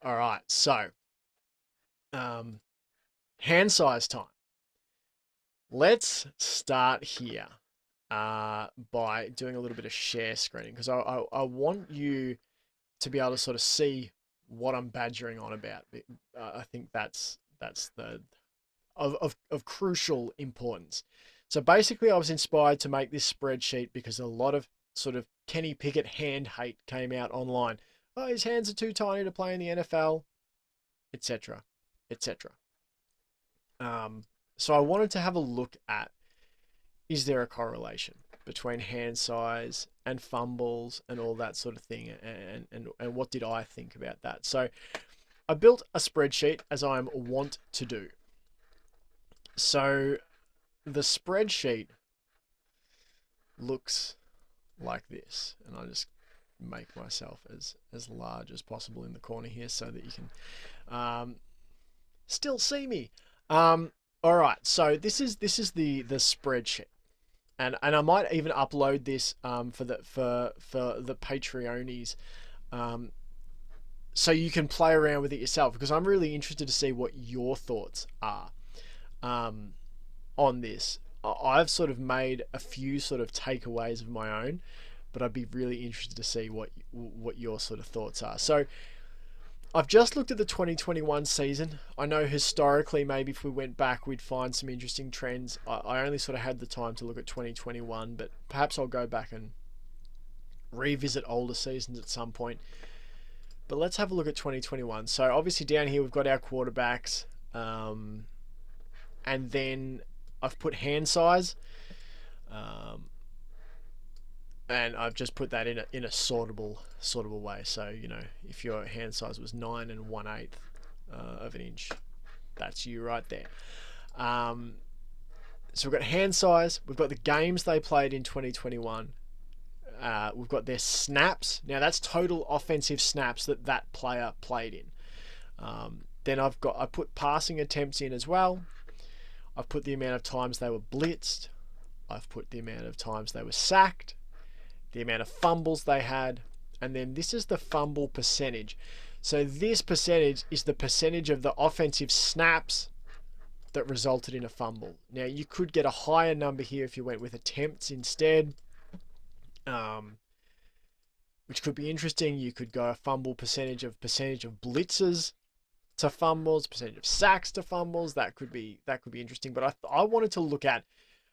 All right, so um, hand size time. Let's start here by doing a little bit of share screening because I want you to be able to sort of see what I'm badgering on about. I think that's the of crucial importance. So basically, I was inspired to make this spreadsheet because a lot of sort of Kenny Pickett hand hate came out online. Oh, his hands are too tiny to play in the NFL, etc., etc. Um, so I wanted to have a look at, is there a correlation between hand size and fumbles and all that sort of thing, and what did I think about that? So I built a spreadsheet as I'm wont to do. So the spreadsheet looks like this, and I just make myself as large as possible in the corner here so that you can still see me. All right, so this is the spreadsheet, and I might even upload this for the Patreonies, so you can play around with it yourself because I'm really interested to see what your thoughts are on this. I've sort of made a few sort of takeaways of my own, but I'd be really interested to see what your sort of thoughts are. So I've just looked at the 2021 season. I know historically, maybe if we went back, we'd find some interesting trends. I only sort of had the time to look at 2021, but perhaps I'll go back and revisit older seasons at some point. But let's have a look at 2021. So obviously down here we've got our quarterbacks, and then I've put hand size, and I've just put that in a sortable way. So if your hand size was 9 1/8 of an inch, that's you right there. So we've got hand size. We've got the games they played in 2021. We've got their snaps. Now that's total offensive snaps that player played in. Then I put passing attempts in as well. I've put the amount of times they were blitzed. I've put the amount of times they were sacked, the amount of fumbles they had, and then this is the fumble percentage. So this percentage is the percentage of the offensive snaps that resulted in a fumble. Now you could get a higher number here if you went with attempts instead, which could be interesting. You could go a fumble percentage of blitzes to fumbles, percentage of sacks to fumbles. That could be interesting. But I wanted to look at,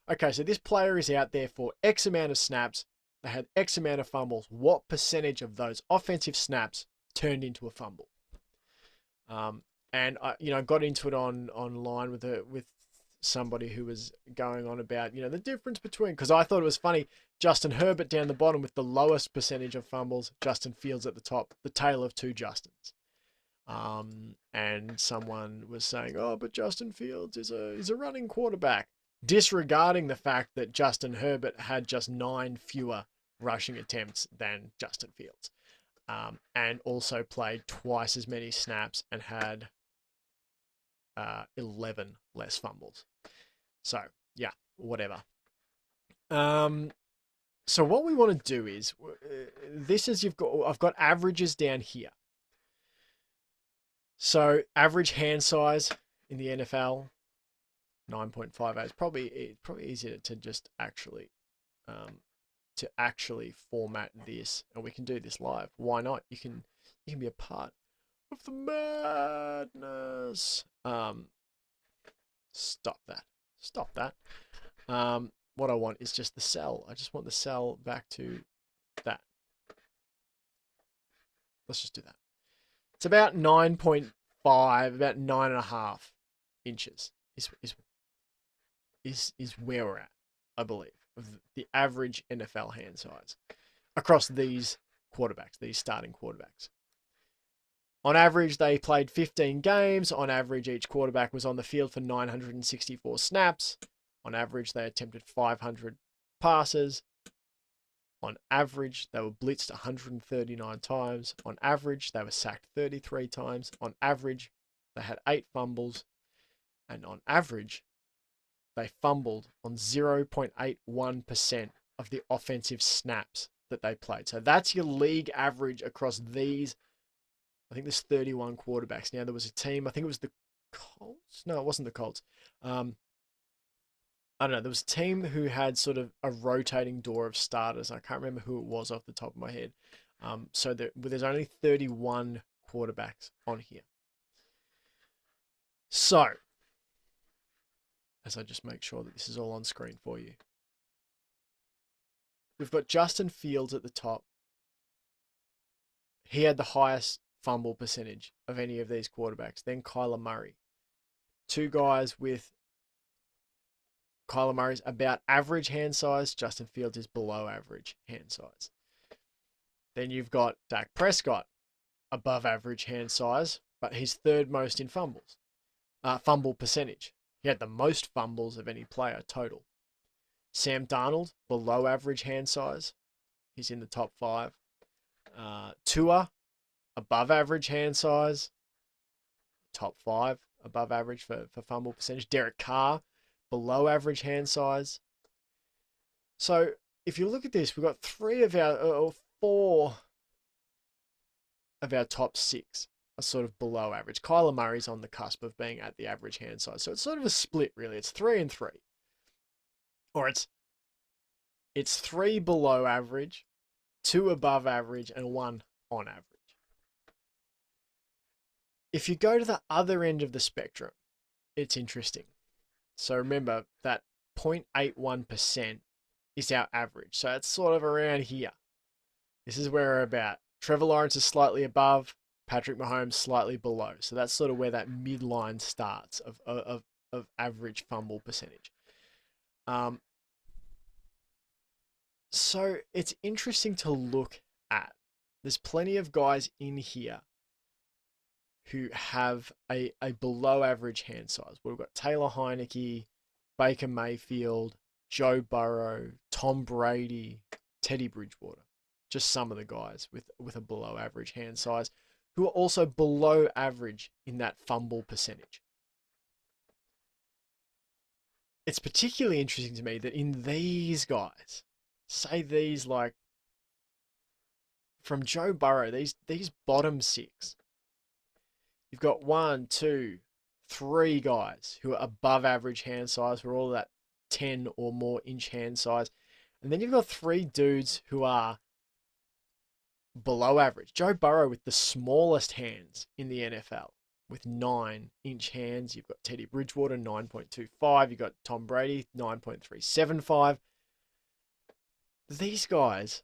okay, so this player is out there for X amount of snaps. They had X amount of fumbles. What percentage of those offensive snaps turned into a fumble? And I got into it online with somebody who was going on about the difference between, because I thought it was funny, Justin Herbert down the bottom with the lowest percentage of fumbles, Justin Fields at the top, the tale of two Justins. And someone was saying, oh, but Justin Fields is a running quarterback, disregarding the fact that Justin Herbert had just 9 fewer rushing attempts than Justin Fields, and also played twice as many snaps and had 11 less fumbles. So yeah, whatever. So what we want to do is, I've got averages down here. So average hand size in the NFL, 9.58. It's probably easier to just actually format this, and we can do this live. Why not? You can be a part of the madness. Stop that. What I want is just the cell. I just want the cell back to that. Let's just do that. It's about 9.5, about 9.5 inches is where we're at, I believe, of the average NFL hand size across these quarterbacks, these starting quarterbacks. On average, they played 15 games. On average, each quarterback was on the field for 964 snaps. On average, they attempted 500 passes. On average, they were blitzed 139 times. On average, they were sacked 33 times. On average, they had 8 fumbles. And on average, they fumbled on 0.81% of the offensive snaps that they played. So that's your league average across these I think there's 31 quarterbacks. Now, there was a team, I think it was the Colts. No, it wasn't the Colts. Um, I don't know. There was a team who had sort of a rotating door of starters. I can't remember who it was off the top of my head. So there's only 31 quarterbacks on here. So, as I just make sure that this is all on screen for you, we've got Justin Fields at the top. He had the highest fumble percentage of any of these quarterbacks. Then Kyler Murray. Two guys with Kyler Murray's about average hand size. Justin Fields is below average hand size. Then you've got Dak Prescott, above average hand size, but he's third most in fumbles. Fumble percentage. He had the most fumbles of any player total. Sam Darnold, below average hand size. He's in the top 5. Tua, above average hand size. Top 5, above average for fumble percentage. Derek Carr, below average hand size. So if you look at this, we've got 4 of our top 6 are sort of below average. Kyler Murray's on the cusp of being at the average hand size. So it's sort of a split, really. It's 3 and 3. Or it's 3 below average, 2 above average, and 1 on average. If you go to the other end of the spectrum, it's interesting. So remember that 0.81% is our average. So it's sort of around here. This is where we're about. Trevor Lawrence is slightly above, Patrick Mahomes slightly below. So that's sort of where that midline starts of average fumble percentage. So it's interesting to look at. There's plenty of guys in here who have a below average hand size. We've got Taylor Heineke, Baker Mayfield, Joe Burrow, Tom Brady, Teddy Bridgewater. Just some of the guys with a below average hand size who are also below average in that fumble percentage. It's particularly interesting to me that in these guys, say these like from Joe Burrow, these bottom 6, you've got 1, 2, 3 guys who are above average hand size, who are all that 10 or more inch hand size. And then you've got 3 dudes who are below average. Joe Burrow with the smallest hands in the NFL with 9-inch hands. You've got Teddy Bridgewater, 9.25. You've got Tom Brady, 9.375. These guys,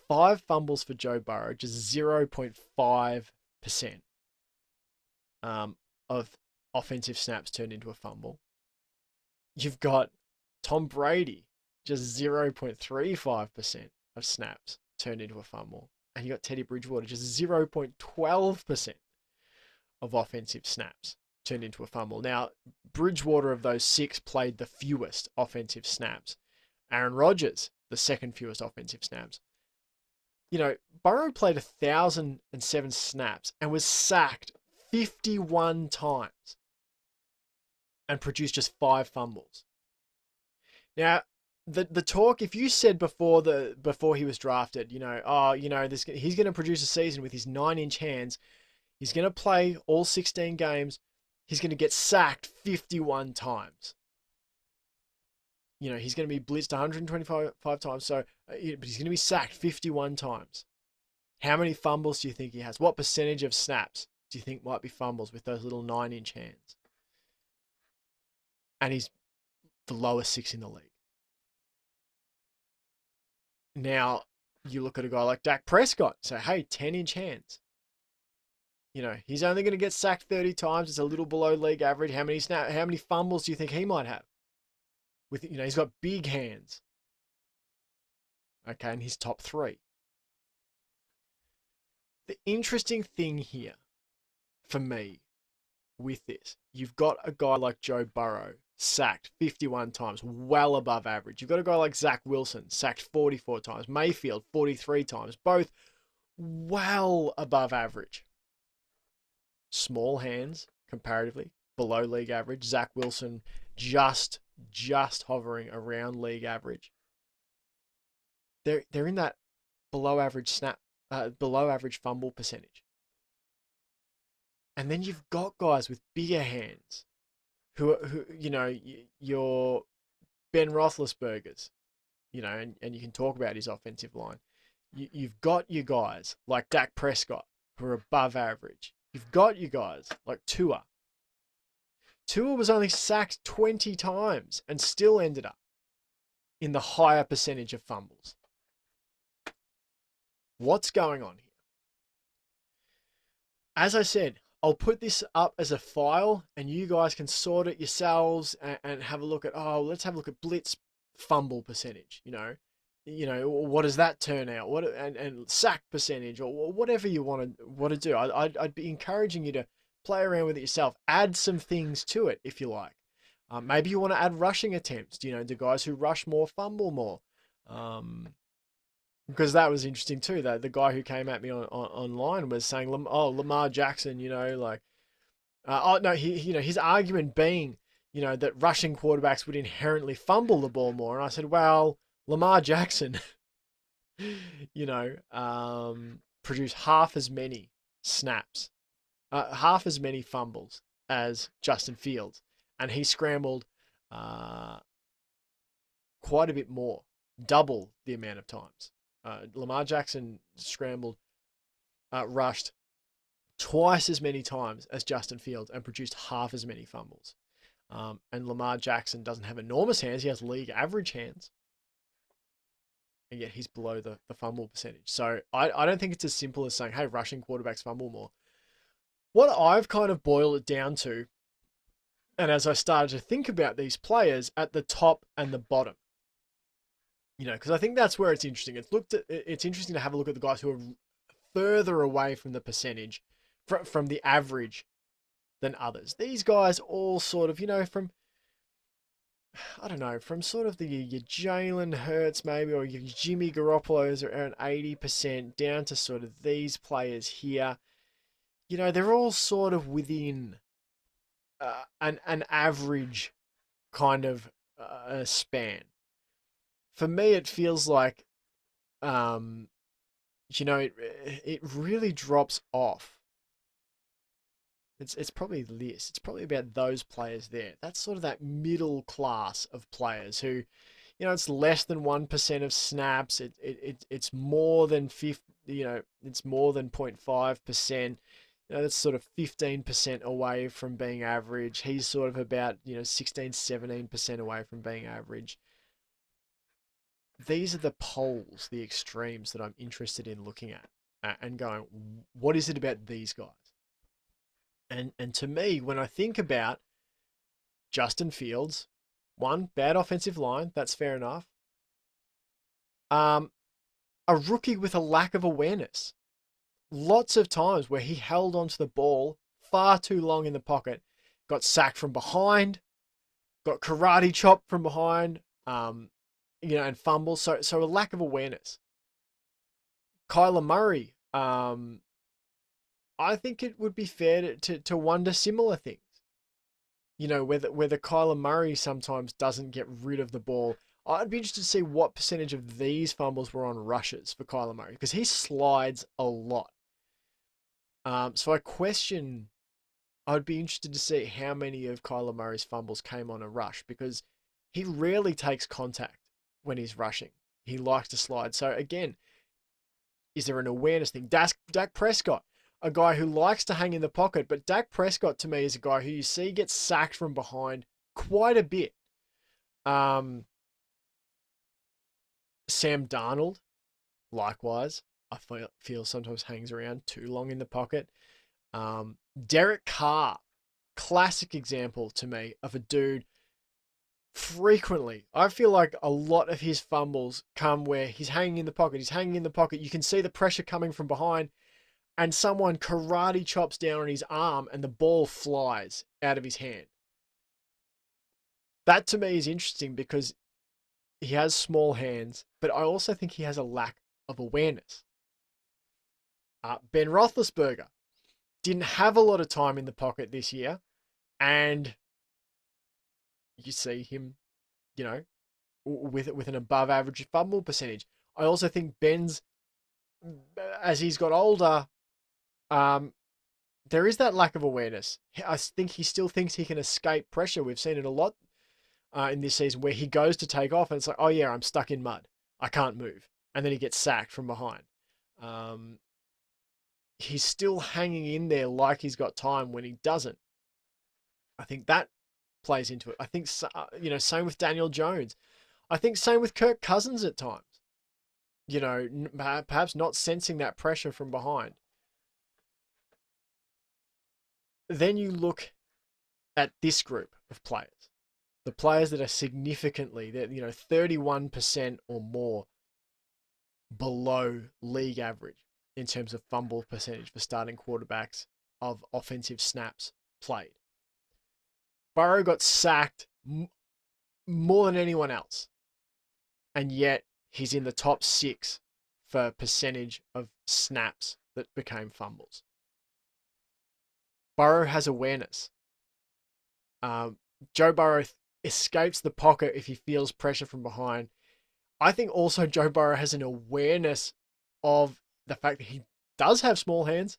5 fumbles for Joe Burrow, just 0.5% of offensive snaps turned into a fumble. You've got Tom Brady, just 0.35% of snaps turned into a fumble. And you got Teddy Bridgewater, just 0.12% of offensive snaps turned into a fumble. Now, Bridgewater of those 6 played the fewest offensive snaps. Aaron Rodgers, the second fewest offensive snaps. You know, Burrow played 1,007 snaps and was sacked 51 times and produced just 5 fumbles. Now, the talk, if you said before he was drafted, he's going to produce a season with his 9-inch hands, he's going to play all 16 games, he's going to get sacked 51 times. You know, he's going to be blitzed 125 times, but he's going to be sacked 51 times. How many fumbles do you think he has? What percentage of snaps do you think might be fumbles with those little 9-inch hands? And he's the lowest 6 in the league. Now, you look at a guy like Dak Prescott, say, hey, 10-inch hands. You know, he's only going to get sacked 30 times. It's a little below league average. How many fumbles do you think he might have? He's got big hands. Okay, and he's top 3. The interesting thing here for me with this, you've got a guy like Joe Burrow sacked 51 times, well above average. You've got a guy like Zach Wilson sacked 44 times, Mayfield 43 times, both well above average. Small hands, comparatively, below league average. Zach Wilson just hovering around league average. They're in that below average fumble percentage. And then you've got guys with bigger hands who your Ben Roethlisberger's, and you can talk about his offensive line. You've got you guys like Dak Prescott who are above average. You've got you guys like Tua. Tua was only sacked 20 times and still ended up in the higher percentage of fumbles. What's going on here? As I said, I'll put this up as a file and you guys can sort it yourselves and have a look at, let's have a look at blitz fumble percentage, what does that turn out? And sack percentage or whatever you want to do. I'd be encouraging you to play around with it yourself. Add some things to it if you like. Maybe you want to add rushing attempts. The guys who rush more fumble more. Because that was interesting too. That the guy who came at me online was saying, Lamar Jackson, no, his argument being, that rushing quarterbacks would inherently fumble the ball more. And I said, well, Lamar Jackson, produced half as many snaps, half as many fumbles as Justin Fields, and he scrambled quite a bit more, double the amount of times. Lamar Jackson rushed twice as many times as Justin Fields and produced half as many fumbles. And Lamar Jackson doesn't have enormous hands. He has league average hands. And yet he's below the fumble percentage. So I don't think it's as simple as saying, hey, rushing quarterbacks fumble more. What I've kind of boiled it down to, and as I started to think about these players at the top and the bottom, because I think that's where it's interesting. It's interesting to have a look at the guys who are further away from the percentage, from the average than others. These guys all sort of, from sort of your Jalen Hurts maybe, or your Jimmy Garoppolo's around 80% down to sort of these players here. They're all sort of within an average kind of span. For me, it feels like, it really drops off. It's probably this. It's probably about those players there. That's sort of that middle class of players who, it's less than 1% of snaps. It's more than 50. It's more than 0.5%. That's sort of 15% away from being average. He's sort of about 16, 17% away from being average. These are the poles, the extremes that I'm interested in looking at and going, what is it about these guys? And to me, when I think about Justin Fields, one, bad offensive line, that's fair enough. A rookie with a lack of awareness. Lots of times where he held onto the ball far too long in the pocket, got sacked from behind, got karate chopped from behind, and fumbles. So a lack of awareness. Kyler Murray, I think it would be fair to wonder similar things. Whether Kyler Murray sometimes doesn't get rid of the ball. I'd be interested to see what percentage of these fumbles were on rushes for Kyler Murray, because he slides a lot. So I'd be interested to see how many of Kyler Murray's fumbles came on a rush, because he rarely takes contact when he's rushing. He likes to slide. So again, is there an awareness thing? Dak Prescott, a guy who likes to hang in the pocket, but Dak Prescott to me is a guy who you see gets sacked from behind quite a bit. Sam Darnold, likewise, I feel sometimes hangs around too long in the pocket. Derek Carr, classic example to me of a dude frequently. I feel like a lot of his fumbles come where he's hanging in the pocket. You can see the pressure coming from behind, and someone karate chops down on his arm and the ball flies out of his hand. That to me is interesting because he has small hands, but I also think he has a lack of awareness. Ben Roethlisberger didn't have a lot of time in the pocket this year, and you see him, with an above average fumble percentage. I also think Ben's, as he's got older, there is that lack of awareness. I think he still thinks he can escape pressure. We've seen it a lot in this season where he goes to take off and it's like, oh yeah, I'm stuck in mud. I can't move. And then he gets sacked from behind. Um, he's still hanging in there like he's got time when he doesn't. I think that plays into it. I think, same with Daniel Jones. I think same with Kirk Cousins at times. Perhaps not sensing that pressure from behind. Then you look at this group of players, the players that are significantly, 31% or more below league average in terms of fumble percentage for starting quarterbacks of offensive snaps played. Burrow got sacked more than anyone else, and yet he's in the top 6 for percentage of snaps that became fumbles. Burrow has awareness. Joe Burrow escapes the pocket if he feels pressure from behind. I think also Joe Burrow has an awareness of the fact that he does have small hands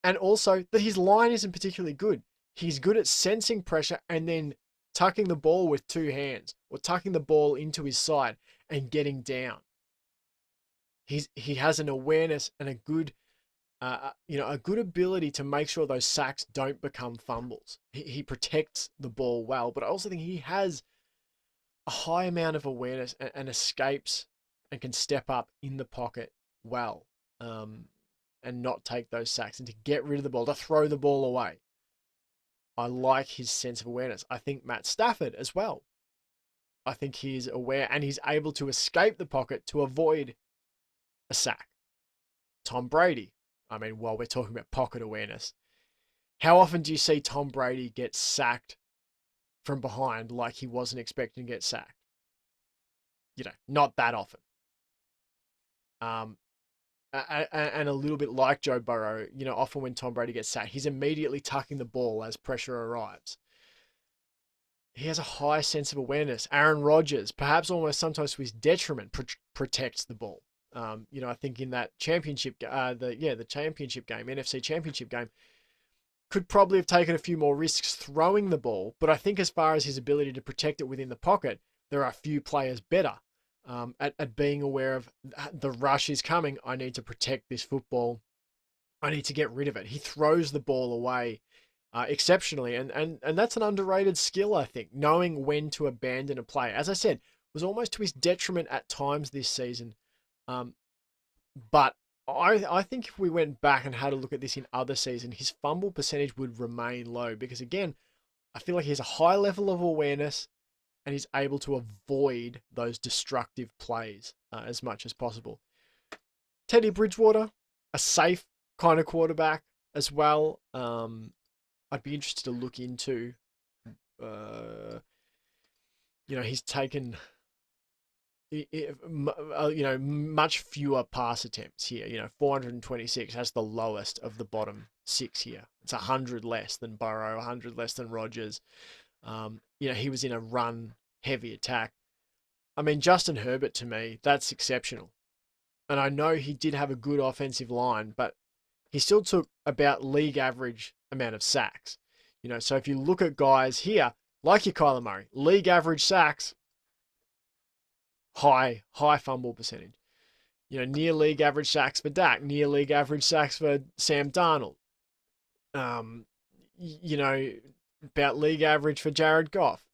and also that his line isn't particularly good. He's good at sensing pressure and then tucking the ball with 2 hands or tucking the ball into his side and getting down. He has an awareness and a good ability to make sure those sacks don't become fumbles. He protects the ball well, but I also think he has a high amount of awareness and escapes and can step up in the pocket well, and not take those sacks and to get rid of the ball, to throw the ball away. I like his sense of awareness. I think Matt Stafford as well. I think he's aware and he's able to escape the pocket to avoid a sack. Tom Brady. I mean, while we're talking about pocket awareness, how often do you see Tom Brady get sacked from behind like he wasn't expecting to get sacked? Not that often. And a little bit like Joe Burrow, often when Tom Brady gets sacked, he's immediately tucking the ball as pressure arrives. He has a high sense of awareness. Aaron Rodgers, perhaps almost sometimes to his detriment, protects the ball. I think in that championship, the championship game, NFC championship game, could probably have taken a few more risks throwing the ball. But I think as far as his ability to protect it within the pocket, there are a few players better at being aware of the rush is coming. I need to protect this football. I need to get rid of it. He throws the ball away exceptionally. And that's an underrated skill, I think, knowing when to abandon a play. As I said, was almost to his detriment at times this season. But I think if we went back and had a look at this in other seasons, his fumble percentage would remain low because, again, I feel like he has a high level of awareness and he's able to avoid those destructive plays as much as possible. Teddy Bridgewater, a safe kind of quarterback as well. I'd be interested to look into. He's taken much fewer pass attempts here. 426. That's the lowest of the bottom 6 here. It's 100 less than Burrow, 100 less than Rodgers. He was in a run-heavy attack. I mean, Justin Herbert, to me, that's exceptional. And I know he did have a good offensive line, but he still took about league average amount of sacks. So if you look at guys here, like your Kyler Murray, league average sacks, high fumble percentage. Near league average sacks for Dak, near league average sacks for Sam Darnold. About league average for Jared Goff.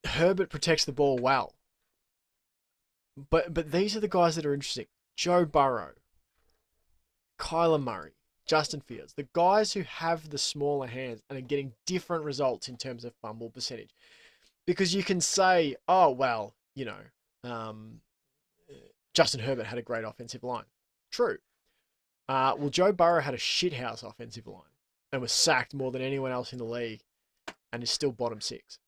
Herbert protects the ball well. But these are the guys that are interesting. Joe Burrow, Kyler Murray, Justin Fields, the guys who have the smaller hands and are getting different results in terms of fumble percentage. Because you can say, oh, well, Justin Herbert had a great offensive line. True. Well, Joe Burrow had a shithouse offensive line and was sacked more than anyone else in the league and is still bottom 6.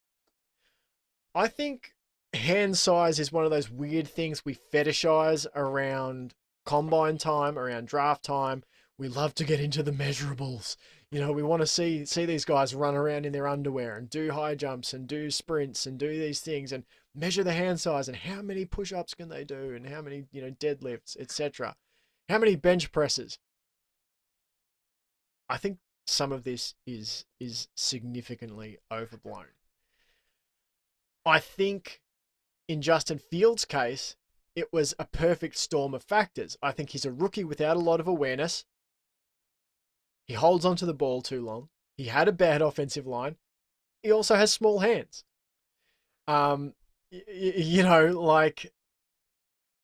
I think hand size is one of those weird things we fetishize around combine time, around draft time. We love to get into the measurables. We want to see these guys run around in their underwear and do high jumps and do sprints and do these things and measure the hand size and how many push-ups can they do and how many, deadlifts, etc. How many bench presses. I think some of this is significantly overblown. I think in Justin Fields' case, it was a perfect storm of factors. I think he's a rookie without a lot of awareness. He holds onto the ball too long. He had a bad offensive line. He also has small hands. Um, like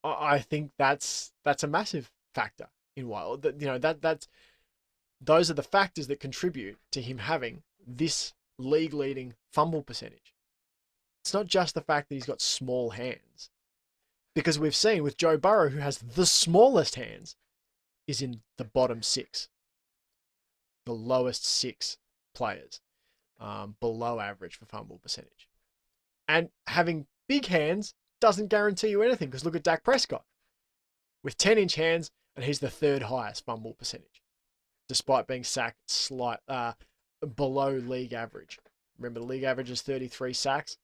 I think that's a massive factor in why that's those are the factors that contribute to him having this league leading fumble percentage. It's not just the fact that he's got small hands, because we've seen with Joe Burrow, who has the smallest hands, is in the bottom six, the lowest six players, below average for fumble percentage. And having big hands doesn't guarantee you anything, because look at Dak Prescott with 10-inch hands, and he's the third highest fumble percentage, despite being sacked below league average. Remember, the league average is 33 sacks.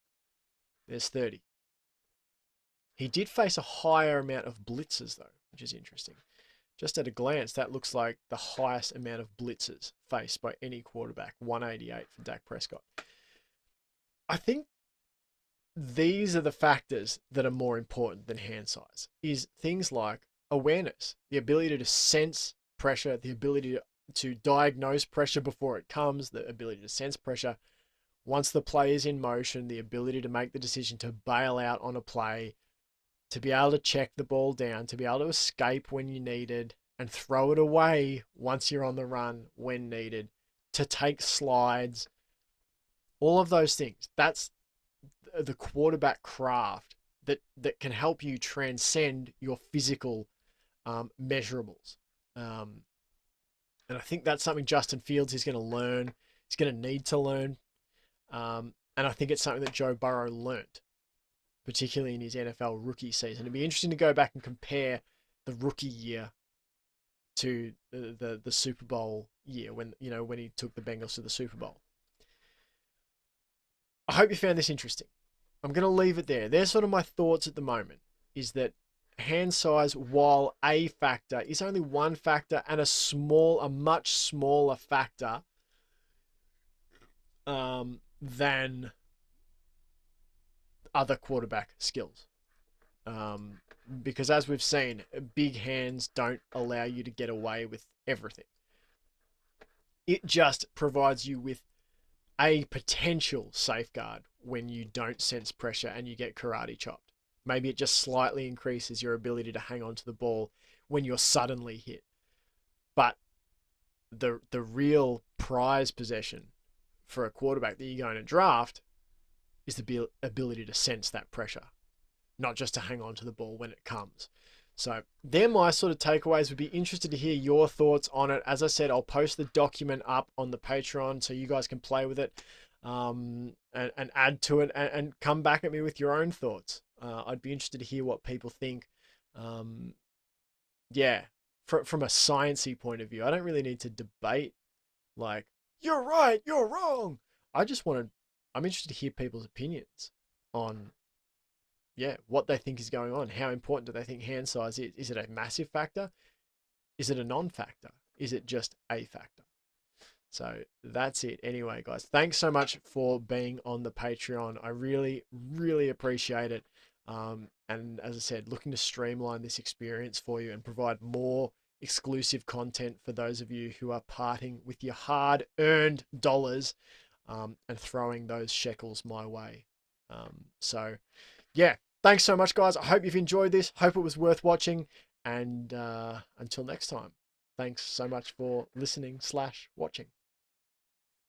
There's 30. He did face a higher amount of blitzes, though, which is interesting. Just at a glance, that looks like the highest amount of blitzes faced by any quarterback, 188 for Dak Prescott. I think these are the factors that are more important than hand size, is things like awareness, the ability to sense pressure, the ability to diagnose pressure before it comes, the ability to sense pressure once the play is in motion, the ability to make the decision to bail out on a play, to be able to check the ball down, to be able to escape when you needed and throw it away once you're on the run when needed, to take slides, all of those things. That's the quarterback craft that can help you transcend your physical measurables. And I think that's something Justin Fields is going to learn. He's going to need to learn. And I think it's something that Joe Burrow learnt, particularly in his NFL rookie season. It'd be interesting to go back and compare the rookie year to the Super Bowl year when he took the Bengals to the Super Bowl. I hope you found this interesting. I'm going to leave it there. There's sort of my thoughts at the moment, is that hand size, while a factor, is only one factor, and a much smaller factor than other quarterback skills. Because as we've seen, big hands don't allow you to get away with everything. It just provides you with a potential safeguard when you don't sense pressure and you get karate chopped. Maybe it just slightly increases your ability to hang on to the ball when you're suddenly hit. But the real prize possession for a quarterback that you're going to draft is the ability to sense that pressure, not just to hang on to the ball when it comes. So they're my sort of takeaways. Would be interested to hear your thoughts on it. As I said, I'll post the document up on the Patreon so you guys can play with it, and add to it, and come back at me with your own thoughts. I'd be interested to hear what people think. Yeah, from a sciencey point of view, I don't really need to debate like, you're right, you're wrong. I'm interested to hear people's opinions on, what they think is going on. How important do they think hand size is? Is it a massive factor? Is it a non-factor? Is it just a factor? So that's it. Anyway, guys, thanks so much for being on the Patreon. I really, really appreciate it. And as I said, looking to streamline this experience for you and provide more exclusive content for those of you who are parting with your hard-earned dollars, and throwing those shekels my way. So yeah, thanks so much, guys. I hope you've enjoyed this. Hope it was worth watching. And until next time, thanks so much for listening/watching.